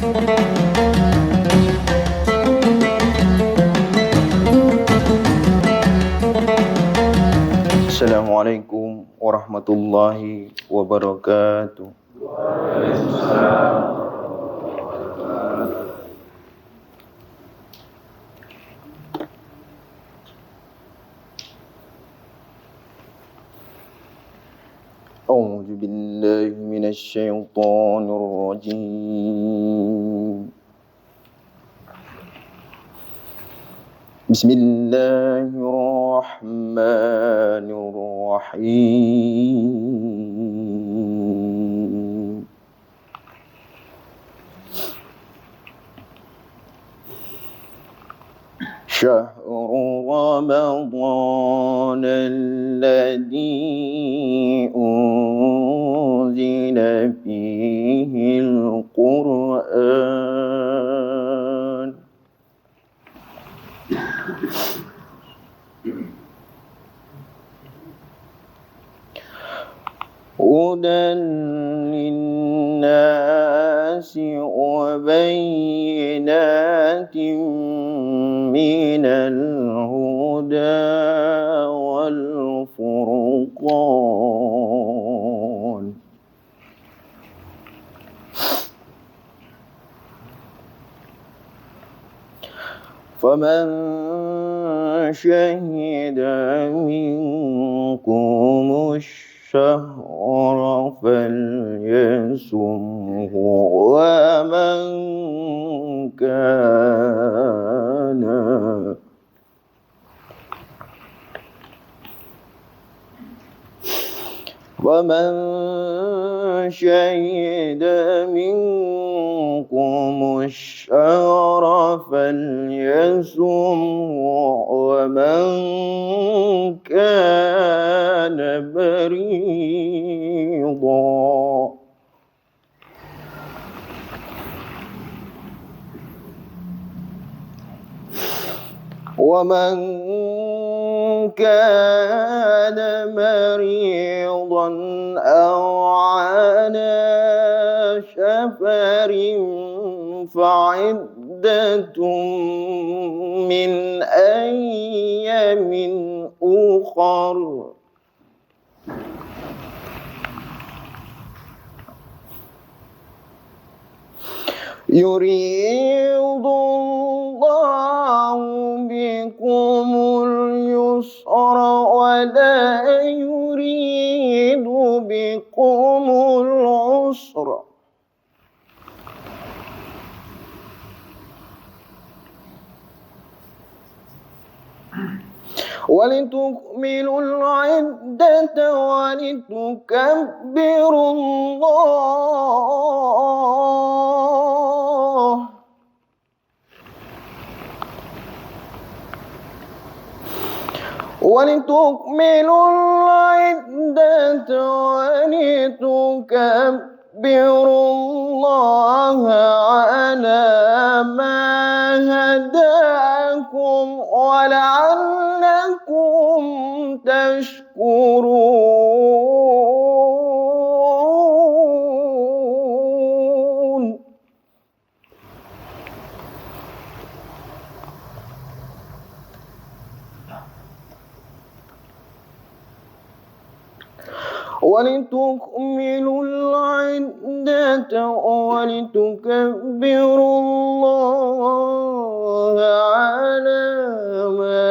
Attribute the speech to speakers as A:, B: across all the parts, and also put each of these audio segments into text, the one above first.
A: Assalamualaikum warahmatullahi wabarakatuh. A'udzu billahi minasy syaithanir rajim. Bismillahirrahmanirrahim. Syahrul Ramadan alladzi unzila fihil Qur'an hudan linnasi wa bayyinatin minal huda wal furqan. Faman syahida minkum الشهر فليصمه ومن كان شهد منكم الشهر فليصمه ومن كان مريضا أو على سفر فعدة من أيام أخر يريد الله بكم اليسر ولا يريد بكم العسر ولتكملوا العدة ولتكبروا الله ولتكملوا العدة ولتكبروا الله على ما هداكم ولعلكم تشكرون. ولتكملوا العدة ولتكبروا الله على ما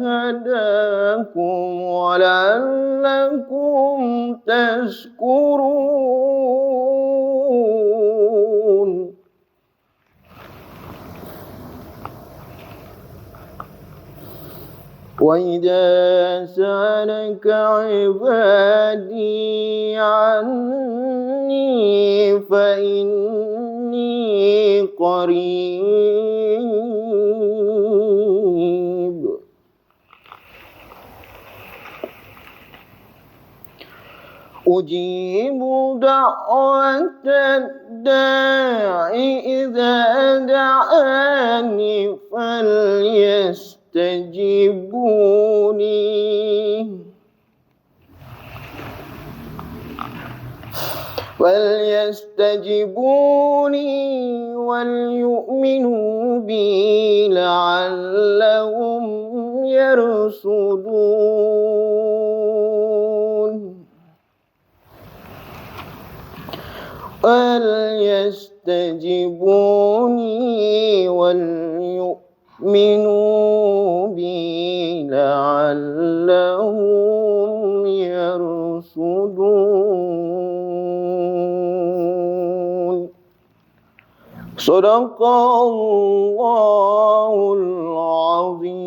A: هداكم ولعلكم تشكرون. وإذا سألك عبادي عني فإني قريب أجيب دعوة الداع إذا دعاني فليستجيبوا لي فليستجيبوا لي وليؤمنوا بي لعلهم يرشدون فليستجيبوا لي وليؤمنوا بي لعلهم يرشدون صدق الله العظيم.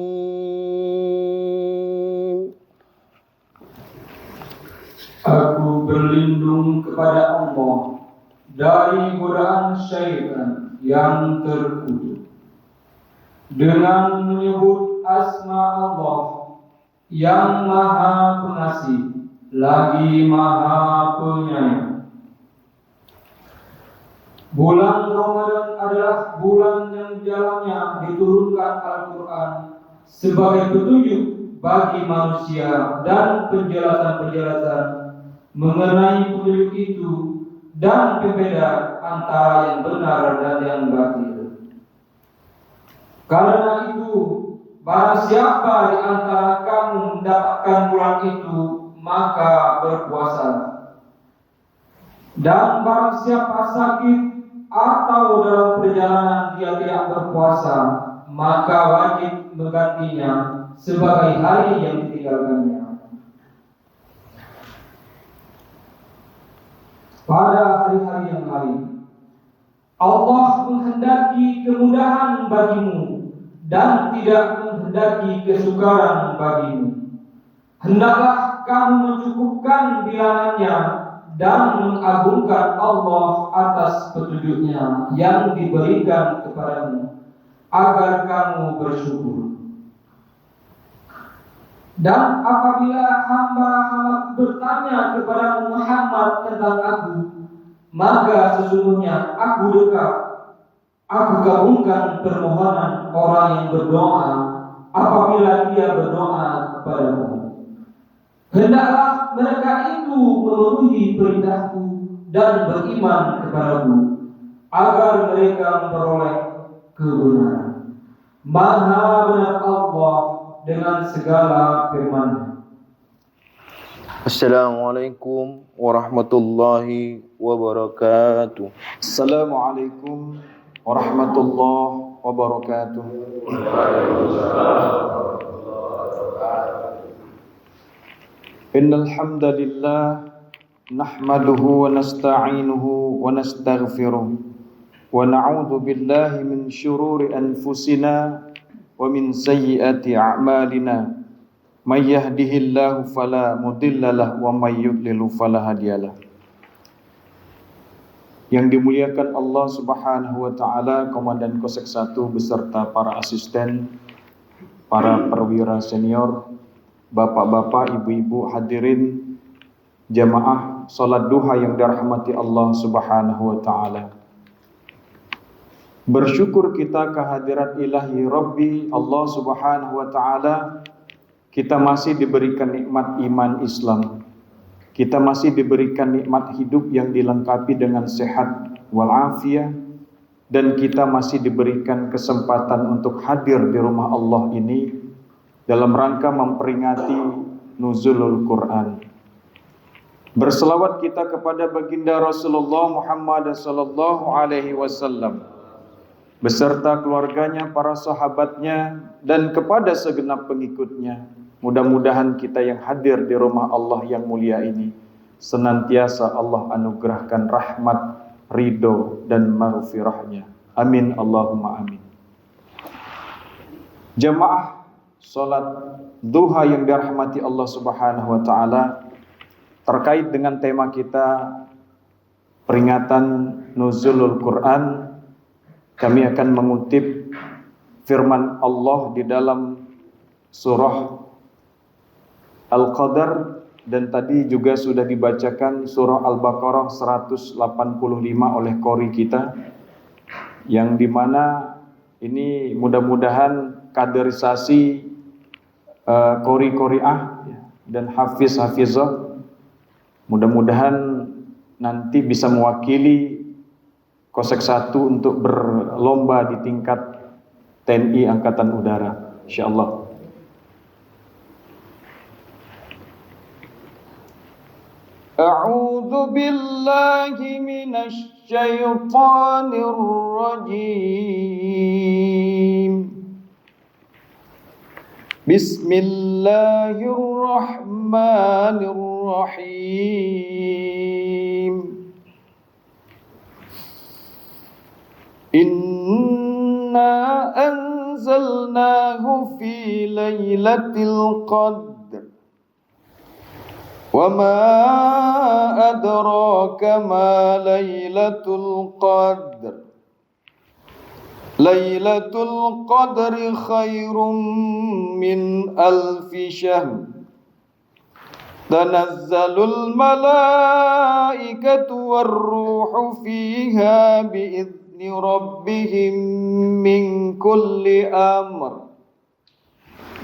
B: Aku berlindung kepada Allah dari godaan syaitan yang terkutuk dengan menyebut asma Allah yang Maha Pengasih lagi Maha Penyayang. Bulan Ramadan adalah bulan yang di dalamnya diturunkan Al-Quran sebagai petunjuk bagi manusia dan penjelasan-penjelasan mengenai petunjuk itu dan pembeda antara yang benar dan yang batil. Karena itu, barang siapa di antara kamu mendapatkan bulan itu, maka berpuasalah. Dan barang siapa sakit atau dalam perjalanan dia tidak berpuasa, maka wajib menggantinya sebagai hari yang ditinggalkannya. Pada hari-hari yang lain, Allah menghendaki kemudahan bagimu dan tidak menghendaki kesukaran bagimu. Hendaklah kamu mencukupkan bilangannya dan mengagungkan Allah atas petunjuknya yang diberikan kepadamu agar kamu bersyukur. Dan apabila hamba-hamba bertanya kepada Muhammad tentang aku, maka sesungguhnya aku dekat. Aku gabungkan permohonan orang yang berdoa apabila dia berdoa kepadamu. Hendaklah mereka itu memenuhi perintahku dan beriman kepadaku agar mereka memperoleh kebenaran. Maha benar Allah dengan segala firman-Nya.
A: Assalamualaikum warahmatullahi wabarakatuh.
B: Assalamualaikum warahmatullahi wabarakatuh. Innal hamdalillah nahmaduhu wa nasta'inuhu wa nastaghfiruh wa na'udzu billahi min syururi anfusina wa min sayyiati a'malina. May yahdihillahu fala mudhillalah wa may yudlil fala hadiyalah. Yang dimuliakan Allah Subhanahu wa taala, Komandan Kosek 1 beserta para asisten, para perwira senior, bapak-bapak, ibu-ibu, hadirin jamaah salat duha yang dirahmati Allah Subhanahu wa taala. Bersyukur kita kehadirat ilahi Rabbi Allah Subhanahu wa taala. Kita masih diberikan nikmat iman Islam. Kita masih diberikan nikmat hidup yang dilengkapi dengan sehat walafiat, dan kita masih diberikan kesempatan untuk hadir di rumah Allah ini dalam rangka memperingati nuzulul Quran. Berselawat kita kepada baginda Rasulullah Muhammad sallallahu alaihi wasallam beserta keluarganya, para sahabatnya, dan kepada segenap pengikutnya. Mudah-mudahan kita yang hadir di rumah Allah yang mulia ini senantiasa Allah anugerahkan rahmat, ridho, dan maghfirahnya. Amin Allahumma amin. Jamaah salat duha yang dirahmati Allah Subhanahu wa taala, terkait dengan tema kita peringatan nuzulul Quran, kami akan mengutip firman Allah di dalam surah Al-Qadar, dan tadi juga sudah dibacakan surah Al-Baqarah 185 oleh qori kita, yang dimana ini mudah-mudahan kaderisasi qori-qoriah dan hafiz-hafizah mudah-mudahan nanti bisa mewakili Kosek 1 untuk berlomba di tingkat TNI Angkatan Udara, insyaallah. A'udzu billahi minasy syaithanir rajim. Bismillahirrahmanirrahim. Inna anzalnahu fi lailatul qadr. Wa ma adraka ma lailatul qadr. Lailatul qadri khairum min alfi syahr. Tanazzalul malaikatu warruhu fiha bi'izni rabbihim min kulli amr.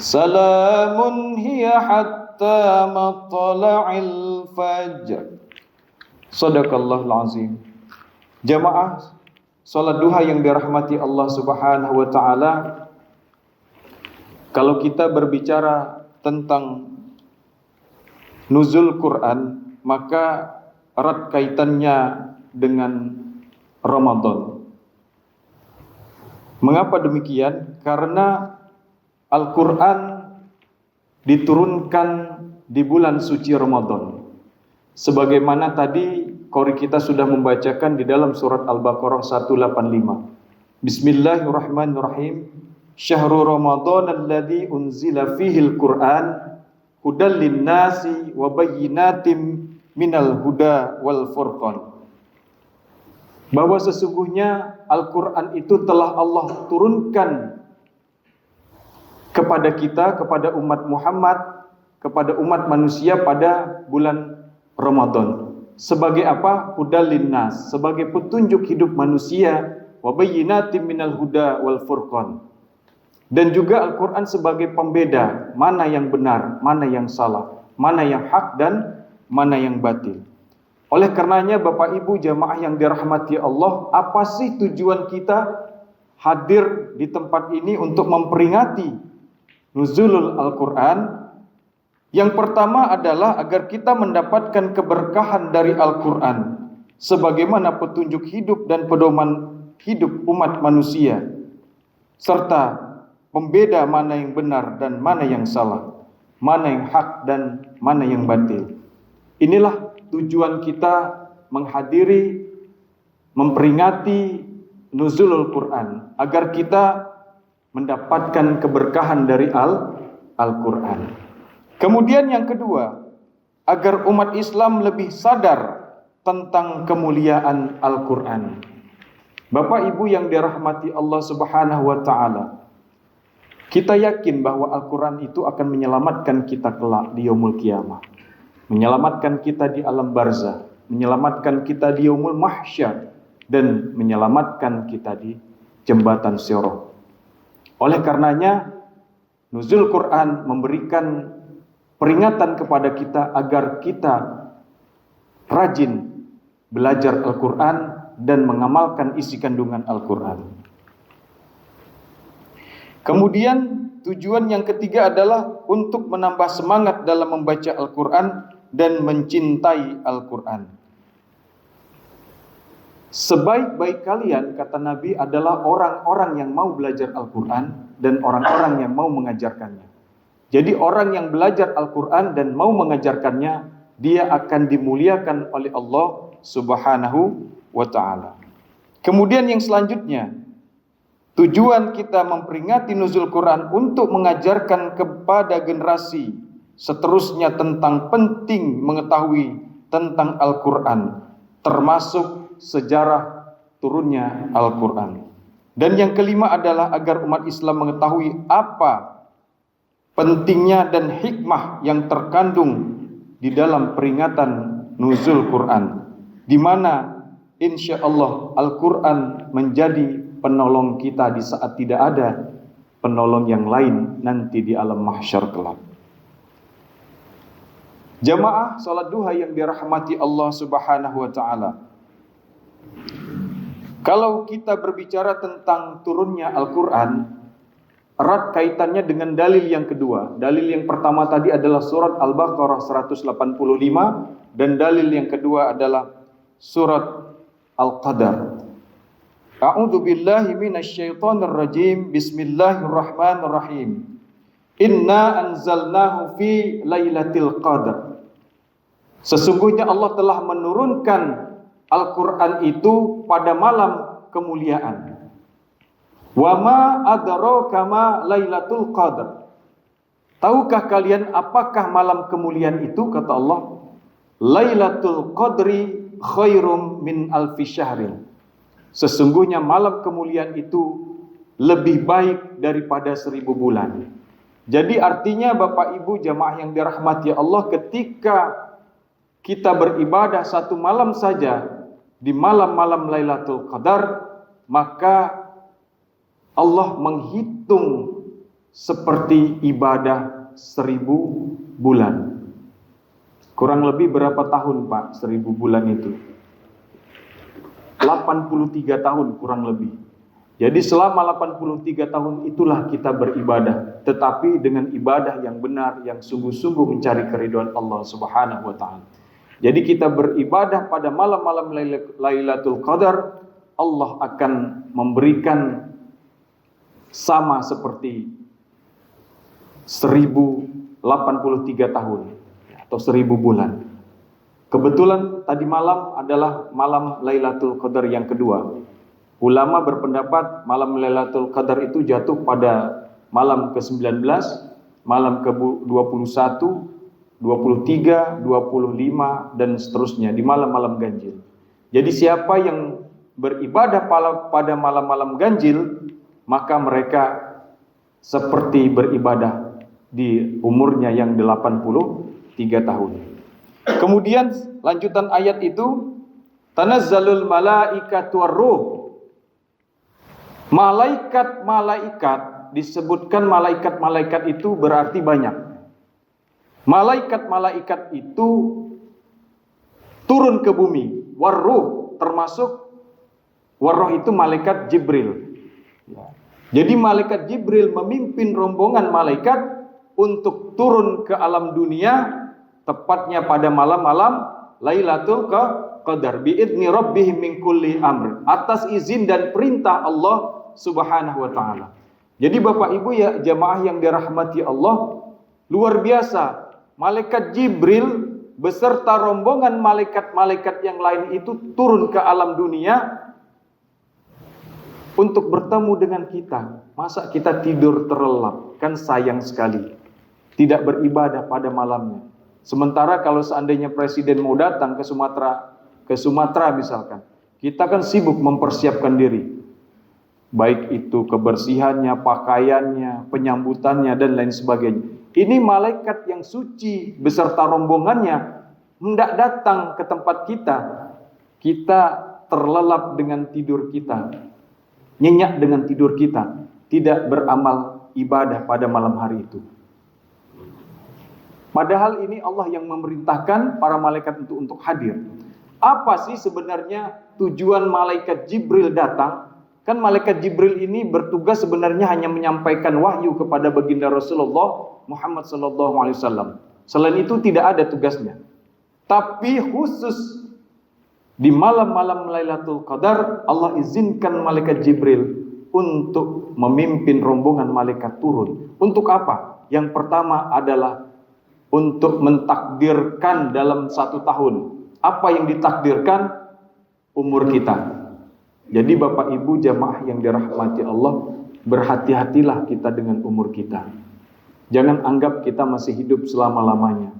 B: Salamun hiya hatta matla'il fajr. Shadaqallahul azim. Jamaah salat duha yang dirahmati Allah Subhanahu wa taala, kalau kita berbicara tentang nuzul Quran, maka erat kaitannya dengan Ramadan. Mengapa demikian? Karena Al-Quran diturunkan di bulan suci Ramadan. Sebagaimana tadi qori kita sudah membacakan di dalam surat Al-Baqarah 185. Bismillahirrahmanirrahim. Syahrul Ramadan alladzi unzila fihil Qur'an hudal linnasi wa bayyinatim minal huda wal furqan. Bahwa sesungguhnya Al-Quran itu telah Allah turunkan kepada kita, kepada umat Muhammad, kepada umat manusia pada bulan Ramadan. Sebagai apa? Hudal linnas, sebagai petunjuk hidup manusia, wa bayyinatim minal huda wal furqan. Dan juga Al-Quran sebagai pembeda mana yang benar, mana yang salah, mana yang hak dan mana yang batil. Oleh karenanya Bapak Ibu jamaah yang dirahmati Allah, apa sih tujuan kita hadir di tempat ini untuk memperingati nuzulul Al-Quran? Yang pertama adalah agar kita mendapatkan keberkahan dari Al-Quran sebagaimana petunjuk hidup dan pedoman hidup umat manusia, serta pembeda mana yang benar dan mana yang salah, mana yang hak dan mana yang batil. Inilah tujuan kita menghadiri, memperingati nuzulul Quran, agar kita mendapatkan keberkahan dari Al-Quran. Kemudian yang kedua, agar umat Islam lebih sadar tentang kemuliaan Al-Quran. Bapak Ibu yang dirahmati Allah Subhanahu wa taala, kita yakin bahwa Al-Quran itu akan menyelamatkan kita kelak di yaumul qiyamah, menyelamatkan kita di alam barzah, menyelamatkan kita di yaumul mahsyar, dan menyelamatkan kita di jembatan Sirat. Oleh karenanya nuzul Quran memberikan peringatan kepada kita agar kita rajin belajar Al-Quran dan mengamalkan isi kandungan Al-Quran. Kemudian tujuan yang ketiga adalah untuk menambah semangat dalam membaca Al-Quran dan mencintai Al-Quran. Sebaik-baik kalian, kata Nabi, adalah orang-orang yang mau belajar Al-Quran dan orang-orang yang mau mengajarkannya. Jadi orang yang belajar Al-Quran dan mau mengajarkannya, dia akan dimuliakan oleh Allah Subhanahu wa ta'ala. Kemudian yang selanjutnya, tujuan kita memperingati nuzul Quran untuk mengajarkan kepada generasi seterusnya tentang penting mengetahui tentang Al-Quran, termasuk sejarah turunnya Al-Quran. Dan yang kelima adalah agar umat Islam mengetahui apa pentingnya dan hikmah yang terkandung di dalam peringatan nuzul Quran, di mana insya Allah Al-Quran menjadi penolong kita di saat tidak ada penolong yang lain nanti di alam mahsyar kelak. Jamaah salat duha yang dirahmati Allah Subhanahu wa taala. Kalau kita berbicara tentang turunnya Al-Qur'an, erat kaitannya dengan dalil yang kedua. Dalil yang pertama tadi adalah surat Al-Baqarah 185 dan dalil yang kedua adalah surat Al-Qadar. A'udzu billahi minasyaitonir rajim. Bismillahirrahmanirrahim. Inna anzalnahu fi lailatul qadar. Sesungguhnya Allah telah menurunkan Al-Qur'an itu pada malam kemuliaan. Wa ma adraka ma lailatul qadar. Tahukah kalian apakah malam kemuliaan itu? Kata Allah, Lailatul Qadri khairum min alfi syahrin. Sesungguhnya malam kemuliaan itu lebih baik daripada 1000 bulan. Jadi artinya Bapak Ibu jamaah yang dirahmati Allah, ketika kita beribadah satu malam saja di malam-malam Lailatul Qadar, maka Allah menghitung seperti ibadah 1000 bulan. Kurang lebih berapa tahun Pak 1000 bulan itu? 83 tahun kurang lebih. Jadi selama 83 tahun itulah kita beribadah, tetapi dengan ibadah yang benar, yang sungguh-sungguh mencari keridhaan Allah Subhanahu wa taala. Jadi kita beribadah pada malam-malam Lailatul Qadar, Allah akan memberikan sama seperti 1083 tahun atau 1000 bulan. Kebetulan tadi malam adalah malam Lailatul Qadar yang kedua. Ulama berpendapat malam Lailatul Qadar itu jatuh pada malam ke-19, malam ke-21, 23, 25 dan seterusnya di malam-malam ganjil. Jadi siapa yang beribadah pada malam-malam ganjil, maka mereka seperti beribadah di umurnya yang 83 tahun. Kemudian lanjutan ayat itu, tanazzalul malaikatu warruh. Malaikat-malaikat, disebutkan malaikat-malaikat itu berarti banyak. Malaikat-malaikat itu turun ke bumi. Warruh termasuk, warruh itu malaikat Jibril. Jadi malaikat Jibril memimpin rombongan malaikat untuk turun ke alam dunia, tepatnya pada malam-malam Lailatul Qadar biidzni rabbihim min kulli amr, atas izin dan perintah Allah Subhanahu wa taala. Jadi Bapak Ibu ya jamaah yang dirahmati Allah, luar biasa. Malaikat Jibril beserta rombongan malaikat-malaikat yang lain itu turun ke alam dunia untuk bertemu dengan kita. Masa kita tidur terlelap? Kan sayang sekali. Tidak beribadah pada malamnya. Sementara kalau seandainya presiden mau datang ke Sumatera misalkan, kita kan sibuk mempersiapkan diri. Baik itu kebersihannya, pakaiannya, penyambutannya dan lain sebagainya. Ini malaikat yang suci beserta rombongannya hendak datang ke tempat kita. Kita terlelap dengan tidur kita, nyenyak dengan tidur kita, tidak beramal ibadah pada malam hari itu. Padahal ini Allah yang memerintahkan para malaikat untuk hadir. Apa sih sebenarnya tujuan malaikat Jibril datang? Kan malaikat Jibril ini bertugas sebenarnya hanya menyampaikan wahyu kepada baginda Rasulullah Muhammad SAW. Selain itu tidak ada tugasnya. Tapi khusus di malam-malam Lailatul Qadar, Allah izinkan malaikat Jibril untuk memimpin rombongan malaikat turun. Untuk apa? Yang pertama adalah untuk mentakdirkan dalam 1 tahun. Apa yang ditakdirkan? Umur kita. Jadi Bapak Ibu jamaah yang dirahmati Allah, berhati-hatilah kita dengan umur kita. Jangan anggap kita masih hidup selama-lamanya.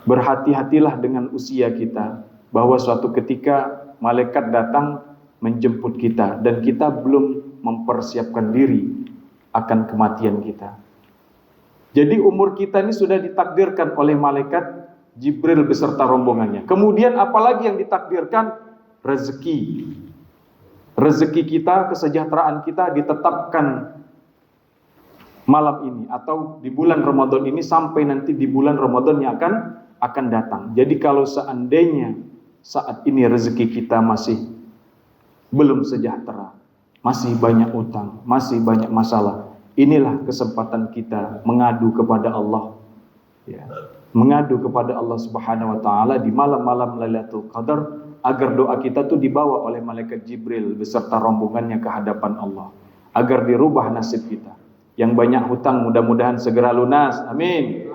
B: Berhati-hatilah dengan usia kita, bahwa suatu ketika malaikat datang menjemput kita dan kita belum mempersiapkan diri akan kematian kita. Jadi umur kita ini sudah ditakdirkan oleh malaikat Jibril beserta rombongannya. Kemudian apalagi yang ditakdirkan? Rezeki. Rezeki kita, kesejahteraan kita ditetapkan malam ini atau di bulan Ramadan ini sampai nanti di bulan Ramadan yang akan datang. Jadi kalau seandainya saat ini rezeki kita masih belum sejahtera, masih banyak utang, masih banyak masalah, inilah kesempatan kita mengadu kepada Allah, ya, mengadu kepada Allah Subhanahu wa taala di malam-malam Lailatul Qadar, agar doa kita tuh dibawa oleh malaikat Jibril beserta rombongannya ke hadapan Allah, agar dirubah nasib kita. Yang banyak hutang mudah-mudahan segera lunas, amin.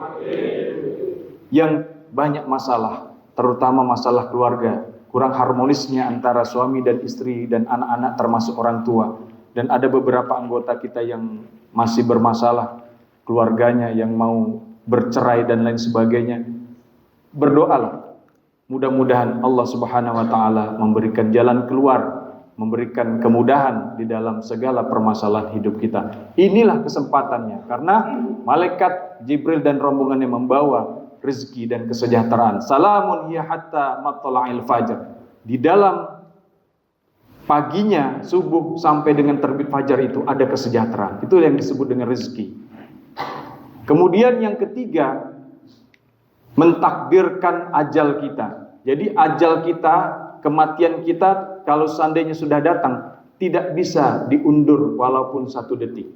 B: Yang banyak masalah, terutama masalah keluarga, kurang harmonisnya antara suami dan istri dan anak-anak termasuk orang tua, dan ada beberapa anggota kita yang masih bermasalah keluarganya, yang mau bercerai dan lain sebagainya, berdoalah. Mudah-mudahan Allah Subhanahu wa taala memberikan jalan keluar, memberikan kemudahan di dalam segala permasalahan hidup kita. Inilah kesempatannya, karena malaikat Jibril dan rombongannya membawa rezeki dan kesejahteraan. Salamun hiya hatta matla'il fajr. Di dalam paginya subuh sampai dengan terbit fajar itu ada kesejahteraan. Itu yang disebut dengan rezeki. Kemudian yang ketiga, mentakdirkan ajal kita. Jadi ajal kita, kematian kita kalau seandainya sudah datang, tidak bisa diundur walaupun 1 detik.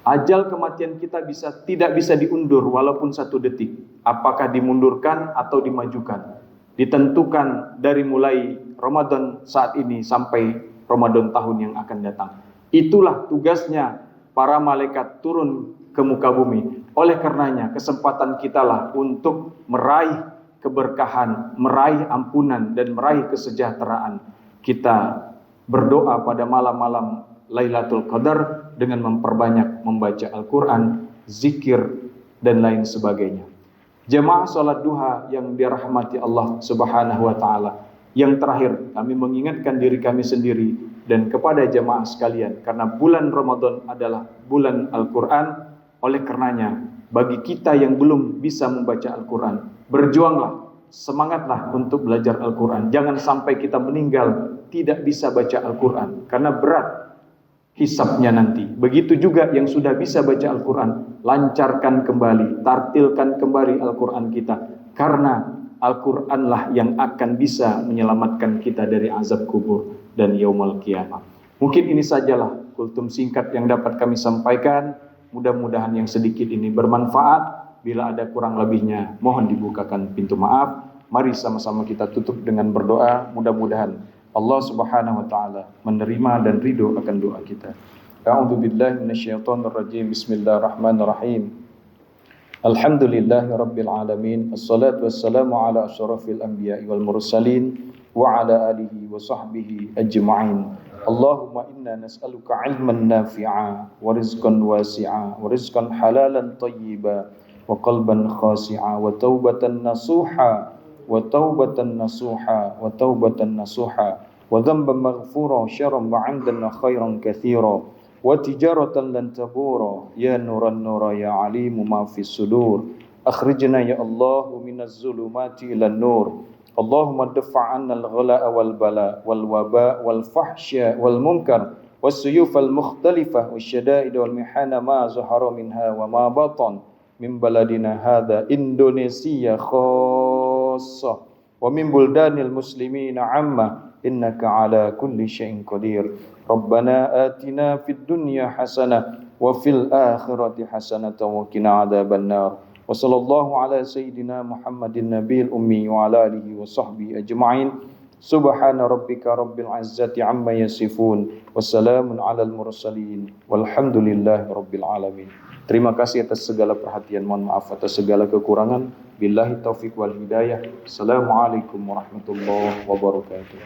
B: Ajal kematian kita tidak bisa diundur walaupun 1 detik. Apakah dimundurkan atau dimajukan, ditentukan dari mulai Ramadan saat ini sampai Ramadan tahun yang akan datang. Itulah tugasnya para malaikat turun ke muka bumi. Oleh karenanya kesempatan kitalah untuk meraih keberkahan, meraih ampunan dan meraih kesejahteraan. Kita berdoa pada malam-malam Lailatul Qadar dengan memperbanyak membaca Al-Quran, zikir dan lain sebagainya. Jemaah salat duha yang dirahmati Allah Subhanahu wa taala. Yang terakhir, kami mengingatkan diri kami sendiri dan kepada jemaah sekalian, karena bulan Ramadan adalah bulan Al-Quran. Oleh karenanya, bagi kita yang belum bisa membaca Al-Quran, berjuanglah, semangatlah untuk belajar Al-Quran. Jangan sampai kita meninggal tidak bisa baca Al-Quran, karena berat hisabnya nanti. Begitu juga yang sudah bisa baca Al-Quran, lancarkan kembali, tartilkan kembali Al-Quran kita, karena Al-Quranlah yang akan bisa menyelamatkan kita dari azab kubur dan yaumul qiyamah. Mungkin ini sajalah kultum singkat yang dapat kami sampaikan. Mudah-mudahan yang sedikit ini bermanfaat. Bila ada kurang lebihnya, mohon dibukakan pintu maaf. Mari sama-sama kita tutup dengan berdoa. Mudah-mudahan Allah Subhanahu wa taala menerima dan ridho akan doa kita. A'udzu billahi minasyaitonir rajim. Bismillahirrahmanirrahim. Alhamdulillahi rabbil alamin. Assalatu wassalamu ala asyrafil anbiya'i wal mursalin wa ala alihi wa sahbihi ajma'in. Allahumma inna nas'aluka 'ilman nafi'a wa rizqan wasi'a wa rizqan halalan thayyiba wa qalban khashi'a wa taubatan nasuha wa taubatan nasuha wa taubatan nasuha wa dhanban maghfura syarran wa 'amdan khairan katsira wa tijaratan lan tabura ya nuran nura ya alimu ma fis sudur akhrijna ya Allah minaz zulumati ilan nur. Allahumma daffa' 'anna al-ghala' wal bala wal waba wal fahsya wal munkar was suyuf al mukhtalifah wasyada'id wal mihana ma zahara minha wa ma batan min baladina hadha Indonesia khassah wa min buldanil muslimina 'amma innaka 'ala kulli syai'in qadir. Rabbana atina fid dunya hasanah wa fil akhirati hasanatan wa qina 'adzabannar. Wa sallallahu ala sayyidina Muhammadin nabiyil ummi wa ala alihi wa sahbihi ajma'in. Subhana rabbika rabbil izzati amma yasifun. Wassalamun alal mursalin. Walhamdulillahi rabbil alamin. Terima kasih atas segala perhatian. Mohon maaf atas segala kekurangan. Billahi taufiq wal hidayah. Assalamualaikum warahmatullahi wabarakatuh.